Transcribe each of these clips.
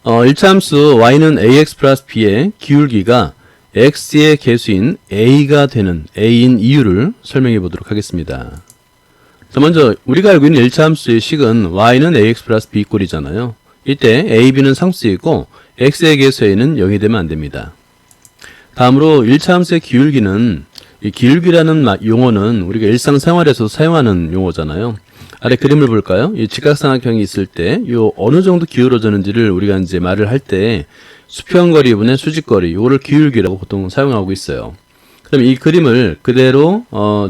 1차함수 y는 ax 플러스 b의 기울기가 x의 개수인 a가 되는 a인 이유를 설명해 보도록 하겠습니다. 자, 먼저 우리가 알고 있는 1차함수의 식은 y는 ax 플러스 b 꼴이잖아요. 이때 a, b는 상수이고 x의 개수 a는 0이 되면 안 됩니다. 다음으로 1차함수의 기울기는, 이 기울기라는 용어는 우리가 일상생활에서 사용하는 용어잖아요. 아래 그림을 볼까요? 이 직각삼각형이 있을 때 요 어느 정도 기울어졌는지를 우리가 이제 말을 할 때 수평거리 분의 수직거리, 요거를 기울기라고 보통 사용하고 있어요. 그럼 이 그림을 그대로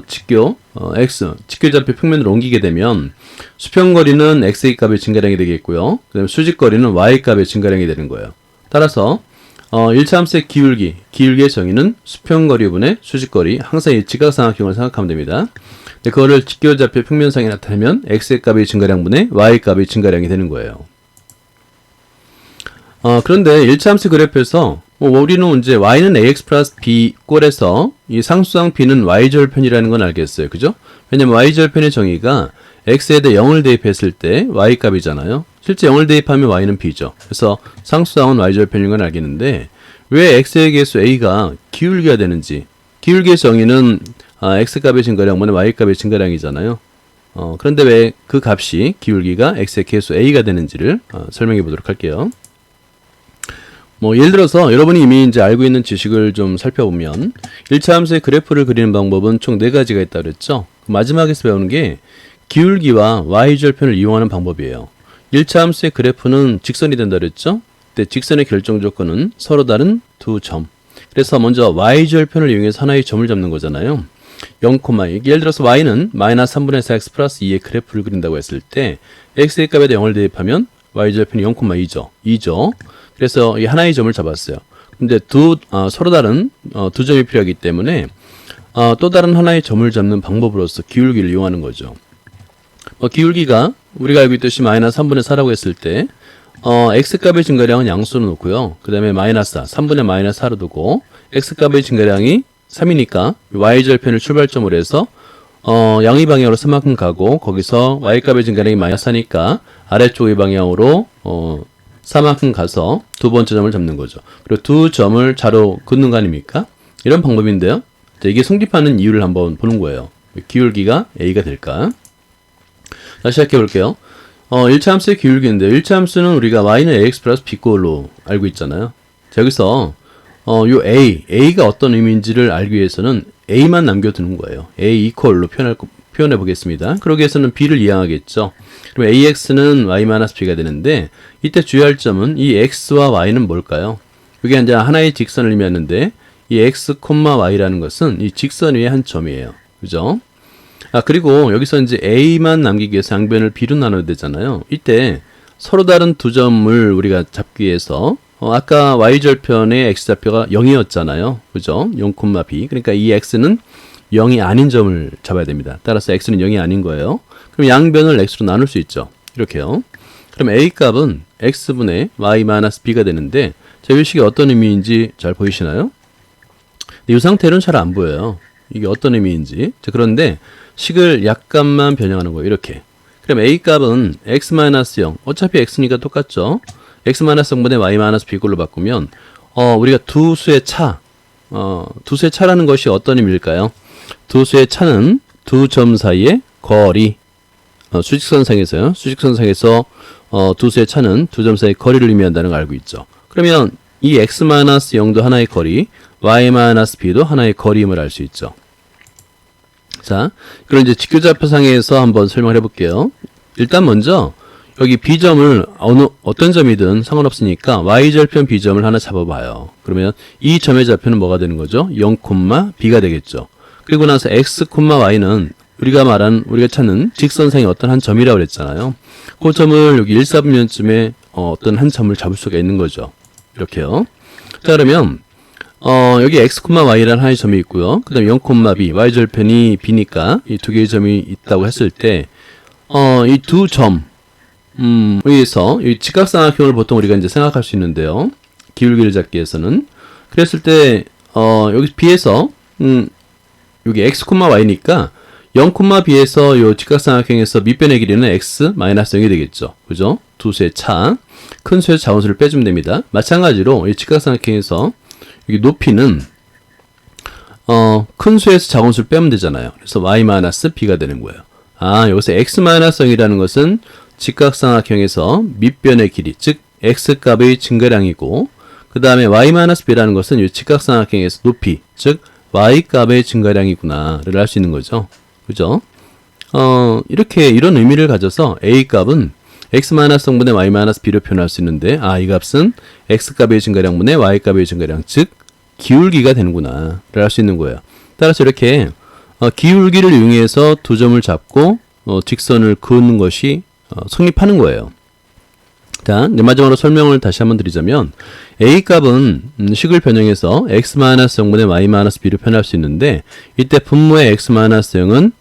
직교좌표 평면으로 옮기게 되면 수평거리는 x의 값의 증가량이 되겠고요. 그다음에 수직거리는 y 값의 증가량이 되는 거예요. 따라서 1차함수의 기울기의 정의는 수평거리분의 수직거리, 항상 이 직각삼각형을 생각하면 됩니다. 그거를 직교좌표 평면상에 나타내면 x의 값의 증가량분의 y 값의 증가량이 되는 거예요. 그런데 1차함수 그래프에서 우리는 이제 y는 ax 플러스 b 꼴에서 이 상수항 b는 y절편이라는 건 알겠어요. 그죠? 왜냐면 y절편의 정의가 x에 대해 0을 대입했을 때 y 값이잖아요. 실제 0을 대입하면 y는 b죠. 그래서 상수항은 y절편인 건 알겠는데 왜 x의 개수 a가 기울기가 되는지, 기울기의 정의는 x값의 증가량분의 y값의 증가량이잖아요. 그런데 왜 그 값이 기울기가 x의 개수 a가 되는지를 설명해 보도록 할게요. 예를 들어서 여러분이 이미 이제 알고 있는 지식을 좀 살펴보면 1차 함수의 그래프를 그리는 방법은 총 4가지가 있다고 그랬죠. 마지막에서 배우는 게 기울기와 y절편을 이용하는 방법이에요. 1차 함수의 그래프는 직선이 된다고 그랬죠. 그때 직선의 결정 조건은 서로 다른 두 점. 그래서 먼저 y절편을 이용해서 하나의 점을 잡는 거잖아요. 0,2. 예를 들어서 y는 마이너스 3분의 4x 플러스 2의 그래프를 그린다고 했을 때 x의 값에다 0을 대입하면 y절편이 0,2죠. 2죠. 그래서 이 하나의 점을 잡았어요. 근데 서로 다른 두 점이 필요하기 때문에 또 다른 하나의 점을 잡는 방법으로서 기울기를 이용하는 거죠. 기울기가 우리가 알고 있듯이 마이너스 3분의 4라고 했을 때 x값의 증가량은 양수로 놓고요. 그 다음에 마이너스 4, 3분의 마이너스 4로 두고 x값의 증가량이 3이니까 y절편을 출발점으로 해서 양의 방향으로 3만큼 가고 거기서 y값의 증가량이 마이너스 4니까 아래쪽의 방향으로 4만큼 가서 두 번째 점을 잡는 거죠. 그리고 두 점을 자로 긋는 거 아닙니까? 이런 방법인데요. 자, 이게 성립하는 이유를 한번 보는 거예요. 기울기가 a가 될까? 다시 시작해 볼게요. 1차 함수의 기울기인데 1차 함수는 우리가 y는 ax 플러스 b꼴로 알고 있잖아요. 자, 여기서 요 a가 어떤 의미인지를 알기 위해서는 a만 남겨두는 거예요. a 이퀄로 표현해 보겠습니다. 그러기 위해서는 b를 이항하겠죠. 그럼 ax는 y-b가 되는데 이때 주의할 점은 이 x와 y는 뭘까요? 이게 이제 하나의 직선을 의미하는데 이 x, y라는 것은 이 직선 위의 한 점이에요. 그죠? 그리고 여기서 이제 a만 남기기 위해서 양변을 b로 나눠야 되잖아요. 이때 서로 다른 두 점을 우리가 잡기 위해서 아까 y절편의 x좌표가 0이었잖아요. 그죠? 0,b. 그러니까 이 x는 0이 아닌 점을 잡아야 됩니다. 따라서 x는 0이 아닌 거예요. 그럼 양변을 x로 나눌 수 있죠. 이렇게요. 그럼 a 값은 x분의 y-b가 되는데 자, 이 식이 어떤 의미인지 잘 보이시나요? 이 상태로는 잘 안 보여요. 이게 어떤 의미인지. 자, 그런데 식을 약간만 변형하는 거예요. 이렇게. 그럼 a 값은 x-0. 어차피 x니까 똑같죠. x-0분의 y-b 꼴로 바꾸면 우리가 두 수의 차라는 것이 어떤 의미일까요? 두 수의 차는 두 점 사이의 거리. 수직선상에서요. 수직선상에서 두 수의 차는 두 점 사이의 거리를 의미한다는 걸 알고 있죠. 그러면 이 x-0도 하나의 거리, y-b도 하나의 거리임을 알 수 있죠. 자, 그럼 이제 직교좌표상에서 한번 설명을 해볼게요. 일단 먼저 여기 b점을 어떤 점이든 상관없으니까 y절편 b점을 하나 잡아봐요. 그러면 이 점의 좌표는 뭐가 되는 거죠? 0,b가 되겠죠. 그리고 나서 x, y는 우리가 찾는 직선상의 어떤 한 점이라고 그랬잖아요. 그 점을 여기 1,4분면쯤에 어떤 한 점을 잡을 수가 있는 거죠. 이렇게요. 자, 그러면 여기 x, y라는 하나의 점이 있고요. 그 다음에 0,b, y절편이 b니까 이 두 개의 점이 있다고 했을 때 이 두 점 여기서 이 직각삼각형을 보통 우리가 이제 생각할 수 있는데요. 기울기를 잡기 위해서는 그랬을 때 여기 b에서 여기 x, y니까 0,b에서 요 직각삼각형에서 밑변의 길이는 x 마이너스 0이 되겠죠. 그죠? 두 수의 차. 큰 수에서 작은 수를 빼주면 됩니다. 마찬가지로 이 직각삼각형에서 여기 높이는 큰 수에서 작은 수를 빼면 되잖아요. 그래서 y-b가 되는 거예요. 아, 여기서 x-0이라는 것은 직각삼각형에서 밑변의 길이, 즉 x값의 증가량이고, 그 다음에 y-b라는 것은 이 직각삼각형에서 높이, 즉 y값의 증가량이구나를 알 수 있는 거죠. 그죠? 이렇게 이런 의미를 가져서 a값은 x-0분의 y-b로 표현할 수 있는데, 아, 이 값은 x값의 증가량분의 y값의 증가량, 즉 기울기가 되는구나를 알 수 있는 거예요. 따라서 이렇게 기울기를 이용해서 두 점을 잡고 직선을 그는 것이 성립하는 거예요. 자, 이제 마지막으로 설명을 다시 한번 드리자면 a값은 식을 변형해서 x-0분의 y-b로 표현할 수 있는데, 이때 분모의 x-0은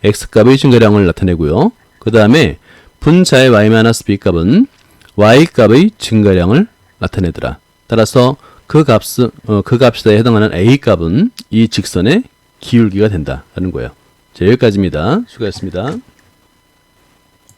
x값의 증가량을 나타내고요. 그 다음에 분자의 y-b값은 y값의 증가량을 나타내더라. 따라서 그 값에 해당하는 a값은 이 직선의 기울기가 된다는 거예요. 자, 여기까지입니다. 수고하셨습니다.